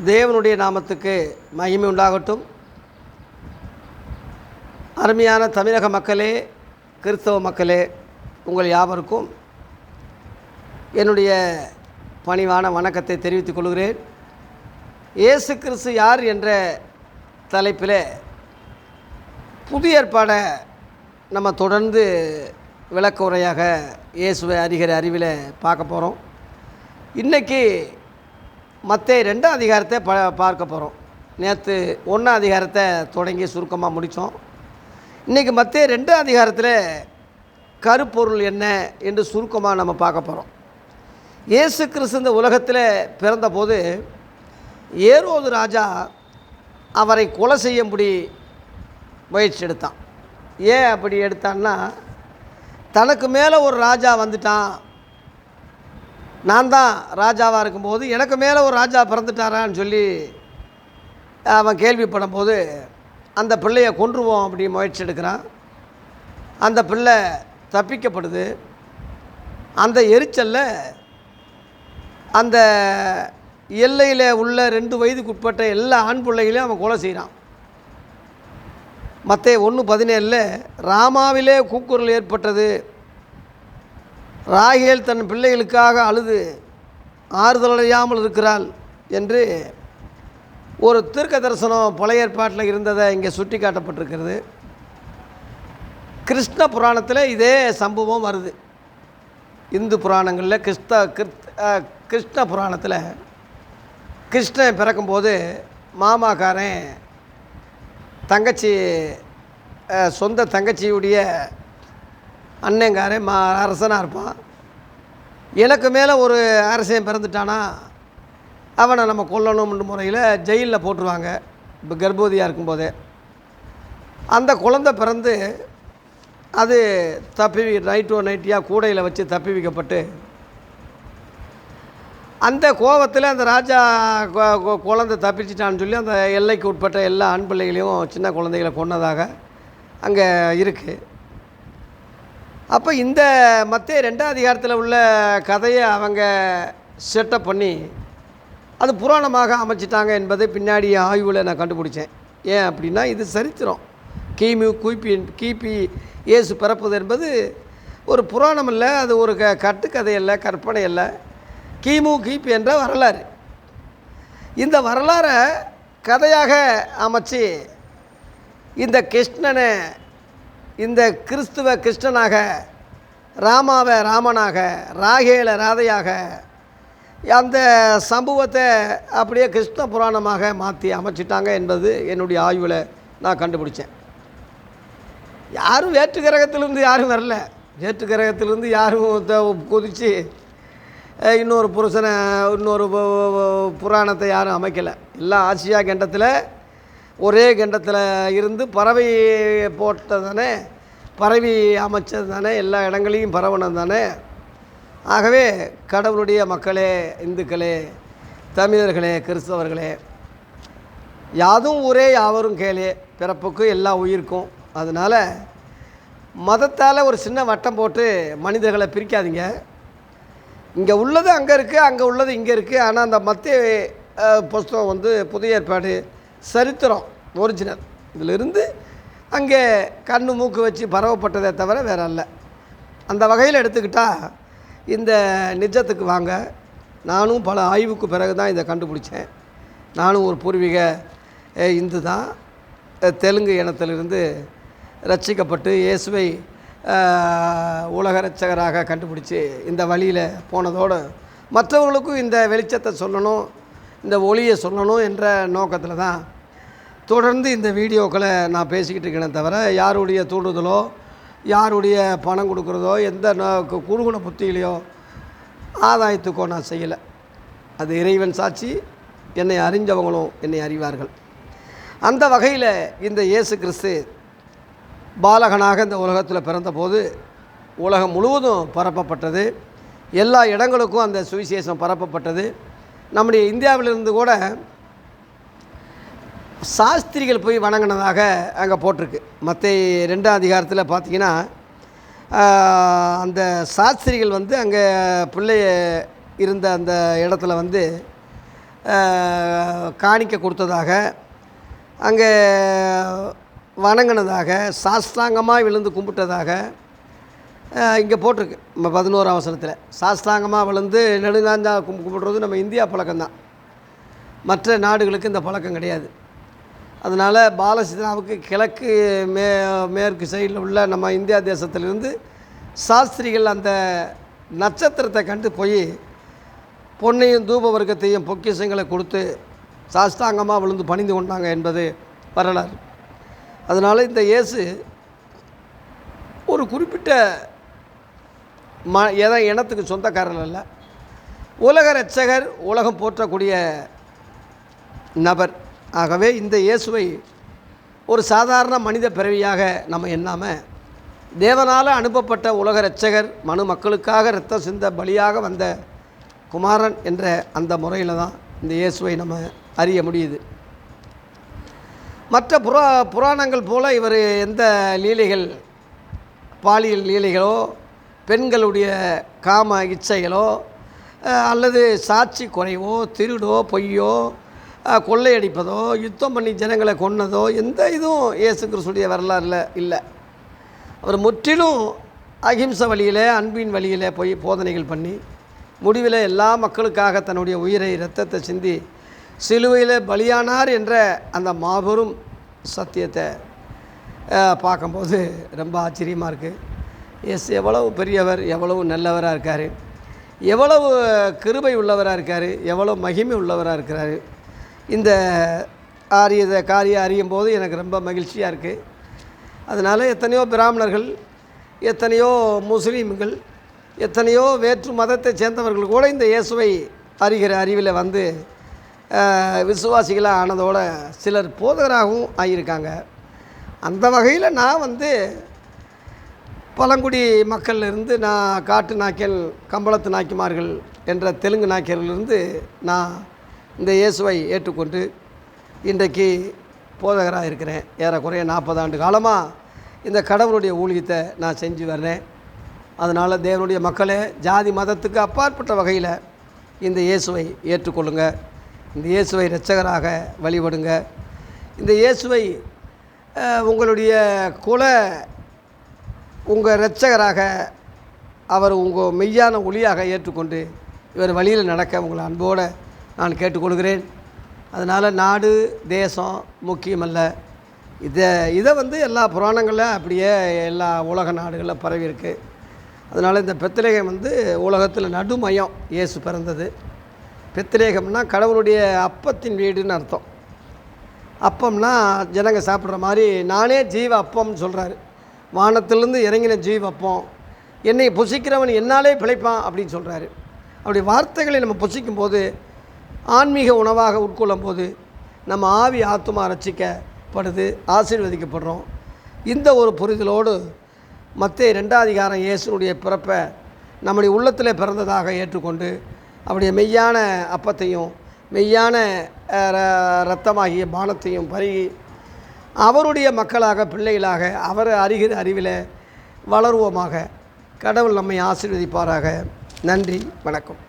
தேவனுடைய நாமத்துக்கு மகிமை உண்டாகட்டும். அருமையான தமிழக மக்களே, கிறிஸ்தவ மக்களே, உங்கள் யாவருக்கும் என்னுடைய பணிவான வணக்கத்தை தெரிவித்துக் கொள்கிறேன். இயேசு கிறிஸ்து யார் என்ற தலைப்பில் புதிய ஏற்பாடை நம்ம தொடர்ந்து விளக்க உரையாக இயேசுவை அறிகிற அறிவில் பார்க்க போகிறோம். இன்றைக்கி மத்தேயு 2 அதிகாரத்தை பார்க்க போகிறோம். நேற்று 1 அதிகாரத்தை தொடங்கி சுருக்கமாக முடித்தோம். இன்றைக்கி மத்தேயு 2 அதிகாரத்தில் கருப்பொருள் என்ன என்று சுருக்கமாக நம்ம பார்க்க போகிறோம். இயேசு கிறிஸ்து இந்த உலகத்தில் பிறந்தபோது ஏரோது ராஜா அவரை கொலை செய்யும்படி முயற்சி எடுத்தான். ஏன் அப்படி எடுத்தான்னா, தனக்கு மேலே ஒரு ராஜா வந்துட்டான், நான் தான் ராஜாவாக இருக்கும்போது எனக்கு மேலே ஒரு ராஜா பிறந்துட்டாரான்னு சொல்லி அவன் கேள்விப்படும்போது அந்த பிள்ளையை கொன்றுவோம் அப்படி முயற்சி எடுக்கிறான். அந்த பிள்ளை தப்பிக்கப்படுது. அந்த எரிச்சலில் அந்த எல்லையில் உள்ள 2 வயதுக்குட்பட்ட எல்லா ஆண் பிள்ளைகளையும் அவன் கொலை செய்கிறான். மத்தேயு 1:17 ராமாவிலே கூக்குரல் ஏற்பட்டது, ராகேல் தன் பிள்ளைகளுக்காக அழுது ஆறுதலடையாமல் இருக்கிறாள் என்று ஒரு தீர்க்க தரிசனம் பழைய ஏற்பாட்டில் இருந்ததை இங்கே சுட்டி காட்டப்பட்டிருக்கிறது. கிருஷ்ண புராணத்தில் இதே சம்பவம் வருது. இந்து புராணங்களில் கிருஷ்ண புராணத்தில் கிருஷ்ணன் பிறக்கும்போது மாமாக்காரன் தங்கச்சி, சொந்த தங்கச்சியுடைய அண்ணங்காரன் அரசனாக இருப்பான். எனக்கு மேலே ஒரு அரசன் பிறந்துட்டானா அவனை நம்ம கொல்லணும்ன்ற முறையில் ஜெயிலில் போட்டுருவாங்க. இப்போ கர்ப்பவதியாக இருக்கும்போதே அந்த குழந்தை பிறந்து அது நைட்டியாக கூடையில் வச்சு தப்பி வைக்கப்பட்டு, அந்த கோபத்தில் அந்த ராஜா குழந்தை தப்பிச்சிட்டான்னு சொல்லி அந்த எல்லைக்கு உட்பட்ட எல்லா ஆண் பிள்ளைகளையும் சின்ன குழந்தைகளை கொன்னதாக அங்கே இருக்குது. அப்போ இந்த மத்தேயு 2 அதிகாரத்தில் உள்ள கதையை அவங்க செட்டப் பண்ணி அது புராணமாக அமைச்சிட்டாங்க என்பதை பின்னாடி ஆய்வில் நான் கண்டுபிடிச்சேன். ஏன் அப்படின்னா, இது சரித்திரம். கிபி இயேசு பிறப்பது என்பது ஒரு புராணம் இல்லை, அது ஒரு கட்டுக்கதை இல்லை, கற்பனை இல்லை. கிபி என்ற வரலாறு. இந்த வரலாறை கதையாக அமைச்சு இந்த கிருஷ்ணனை, இந்த கிறிஸ்துவ கிருஷ்ணனாக, ராமாவை ராமனாக, ராகேலை ராதையாக, அந்த சம்பவத்தை அப்படியே கிருஷ்ண புராணமாக மாற்றி அமைச்சிட்டாங்க என்பது என்னுடைய ஆய்வில் நான் கண்டுபிடிச்சேன். யாரும் வேற்று கிரகத்திலிருந்து யாரும் வரல. வேற்று கிரகத்திலிருந்து யாரும் குதித்து இன்னொரு புராணத்தை யாரும் அமைக்கலை. எல்லாம் ஆசியா கண்டத்தில் ஒரே கண்டத்தில் இருந்து பறவை போட்டது தானே, பறவை அமைச்சது தானே, எல்லா இடங்களையும் பரவணும் தானே. ஆகவே கடவுளுடைய மக்களே, இந்துக்களே, தமிழர்களே, கிறிஸ்தவர்களே, யாதும் ஊரே யாவரும் கேளே, பிறப்புக்கு எல்லா உயிருக்கும். அதனால் மதத்தால் ஒரு சின்ன வட்டம் போட்டு மனிதர்களை பிரிக்காதீங்க. இங்கே உள்ளது அங்கே இருக்குது, அங்கே உள்ளது இங்கே இருக்குது. ஆனால் அந்த மத்தேயு புஸ்தகம் வந்து புதிய ஏற்பாடு சரித்திரம், ஒரிஜினல். இதிலிருந்து அங்கே கண்ணு மூக்கு வச்சு பரவப்பட்டதை தவிர வேற அல்ல. அந்த வகையில் எடுத்துக்கிட்டால் இந்த நிஜத்துக்கு வாங்க. நானும் பல ஆய்வுக்கு பிறகு தான் இதை கண்டுபிடிச்சேன். நானும் ஒரு பூர்வீக இந்து தான். தெலுங்கு இனத்திலிருந்து ரட்சிக்கப்பட்டு இயேசுவை உலக ரட்சகராக கண்டுபிடிச்சி இந்த வழியில் போனதோடு மற்றவர்களுக்கும் இந்த வெளிச்சத்தை சொல்லணும், இந்த ஒளியை சொல்லணும் என்ற நோக்கத்தில் தான் தொடர்ந்து இந்த வீடியோக்களை நான் பேசிக்கிட்டு இருக்கேனே தவிர யாருடைய தூண்டுதலோ, யாருடைய பணம் கொடுக்குறதோ, எந்த குறுகுண புத்தியிலையோ ஆதாயத்துக்கோ நான் செய்யலை. அது இறைவன் சாட்சி, என்னை அறிஞ்சவங்களும் என்னை அறிவார்கள். அந்த வகையில் இந்த இயேசு கிறிஸ்து பாலகனாக இந்த உலகத்தில் பிறந்தபோது உலகம் முழுவதும் பரப்பப்பட்டது. எல்லா இடங்களுக்கும் அந்த சுவிசேஷம் பரப்பப்பட்டது. நம்முடைய இந்தியாவிலிருந்து கூட சாஸ்திரிகள் போய் வணங்கினதாக அங்கே போட்டிருக்கு. மத்தேயு 2 அதிகாரத்தில் பார்த்தீங்கன்னா அந்த சாஸ்திரிகள் வந்து அங்கே பிள்ளைய இருந்த அந்த இடத்துல வந்து காணிக்கை கொடுத்ததாக, அங்கே வணங்கினதாக, சாஷ்டாங்கமாக விழுந்து கும்பிட்டதாக இங்கே போட்டிருக்கு. நம்ம 11ஆம் வசனத்தில் சாஷ்டாங்கமாக விழுந்து நெடுநாஞ்சா கும்பிடுறது நம்ம இந்தியா பழக்கம்தான். மற்ற நாடுகளுக்கு இந்த பழக்கம் கிடையாது. அதனால் பாலசித்ராவுக்கு கிழக்கு மேற்கு சைடில் உள்ள நம்ம இந்தியா தேசத்திலிருந்து சாஸ்திரிகள் அந்த நட்சத்திரத்தை கண்டு போய் பொன்னையும் தூப வர்க்கத்தையும் பொக்கிஷங்களை கொடுத்து சாஷ்டாங்கமாக விழுந்து பணிந்து கொண்டாங்க என்பது வரலாறு. அதனால் இந்த இயேசு ஒரு குறிப்பிட்ட இனத்துக்கு சொந்தக்காரர் அல்ல, உலக இரட்சகர், உலகம் போற்றக்கூடிய நபர். ஆகவே இந்த இயேசுவை ஒரு சாதாரண மனித பிறவியாக நம்ம எண்ணாமல் தேவனால் அனுப்பப்பட்ட உலக இரட்சகர், மனு மக்களுக்காக இரத்தம் சிந்த பலியாக வந்த குமாரன் என்ற அந்த முறையில் தான் இந்த இயேசுவை நம்ம அறிய முடியுது. மற்ற புராணங்கள் போல் இவர் எந்த லீலைகள், பாலியல் லீலைகளோ, பெண்களுடைய காம இச்சைகளோ, அல்லது சாட்சி குறைவோ, திருடோ, பொய்யோ, கொள்ளையடிப்பதோ, யுத்தம் பண்ணி ஜனங்களை கொன்னதோ எந்த இதுவும் இயேசு கிறிஸ்துடைய வரலாறில் இல்லை. அவர் முற்றிலும் அகிம்ச வழியில், அன்பின் வழியில் போய் போதனைகள் பண்ணி முடிவில் எல்லா மக்களுக்காக தன்னுடைய உயிரை, இரத்தத்தை சிந்தி சிலுவையில் பலியானார் என்ற அந்த மாபெரும் சத்தியத்தை பார்க்கும்போது ரொம்ப ஆச்சரியமாக இருக்குது. இயேசு எவ்வளவு பெரியவர், எவ்வளவு நல்லவராக இருக்கார், எவ்வளவு கிருபை உள்ளவராக இருக்கார், எவ்வளோ மகிமை உள்ளவராக இருக்கிறார். இந்த காரியம் அறியும் போது எனக்கு ரொம்ப மகிழ்ச்சியாக இருக்குது. அதனால் எத்தனையோ பிராமணர்கள், எத்தனையோ முஸ்லீம்கள், எத்தனையோ வேற்று மதத்தை சேர்ந்தவர்கள் கூட இந்த இயேசுவை அறிகிற அறிவில் வந்து விசுவாசிகளாக ஆனதோடு சிலர் போதகராகவும் ஆகியிருக்காங்க. அந்த வகையில் நான் வந்து பழங்குடி மக்களிலிருந்து, நான் காட்டு நாய்க்கல், கம்பளத்து நாய்க்குமார்கள் என்ற தெலுங்கு நாய்க்கர்களிலிருந்து நான் இந்த இயேசுவை ஏற்றுக்கொண்டு இன்றைக்கு போதகராக இருக்கிறேன். ஏறக்குறைய 40 ஆண்டு காலமாக இந்த கடவுளுடைய ஊழியத்தை நான் செஞ்சு வர்றேன். அதனால் தேவனுடைய மக்களே, ஜாதி மதத்துக்கு அப்பாற்பட்ட வகையில் இந்த இயேசுவை ஏற்றுக்கொள்ளுங்க. இந்த இயேசுவை இரட்சகராக வழிபடுங்க. இந்த இயேசுவை உங்களுடைய உங்கள் இரட்சகராக, அவர் உங்கள் மெய்யான ஒளியாக ஏற்றுக்கொண்டு இவர் வழியில் நடக்க உங்களை அன்போடு நான் கேட்டுக்கொள்கிறேன். அதனால் நாடு தேசம் முக்கியமல்ல, இதை வந்து எல்லா புராணங்களில் அப்படியே எல்லா உலக நாடுகளில் பரவி இருக்குது. அதனால் இந்த பெத்லகேம் வந்து உலகத்தில் நடுமையம். இயேசு பிறந்தது. பெத்லகேம்னா கடவுளுடைய அப்பத்தின் வீடுன்னு அர்த்தம். அப்பம்னா ஜனங்க சாப்பிட்ற மாதிரி, நானே ஜீவ அப்பம்னு சொல்கிறாரு. வானத்திலிருந்து இறங்கின ஜீவ அப்பம், என்னை புசிக்கிறவன் என்னாலே பிழைப்பான் அப்படின்னு சொல்கிறாரு. அப்படி வார்த்தைகளை நம்ம புசிக்கும்போது, ஆன்மீக உணவாக உட்கொள்ளும் போது நம்ம ஆவி ஆத்துமா ரட்சிக்கப்படுது, ஆசீர்வதிக்கப்படுறோம். இந்த ஒரு புரிதலோடு மத்தேயு 2ஆம் அதிகாரம் இயேசுனுடைய பிறப்பை நம்முடைய உள்ளத்தில் பிறந்ததாக ஏற்றுக்கொண்டு அவருடைய மெய்யான அப்பத்தையும் மெய்யான இரத்தமாகிய பானத்தையும் பருகி அவருடைய மக்களாக, பிள்ளைகளாக, அவரை அறிகிற அறிவில் வளருவோமாக. கடவுள் நம்மை ஆசீர்வதிப்பாராக. நன்றி, வணக்கம்.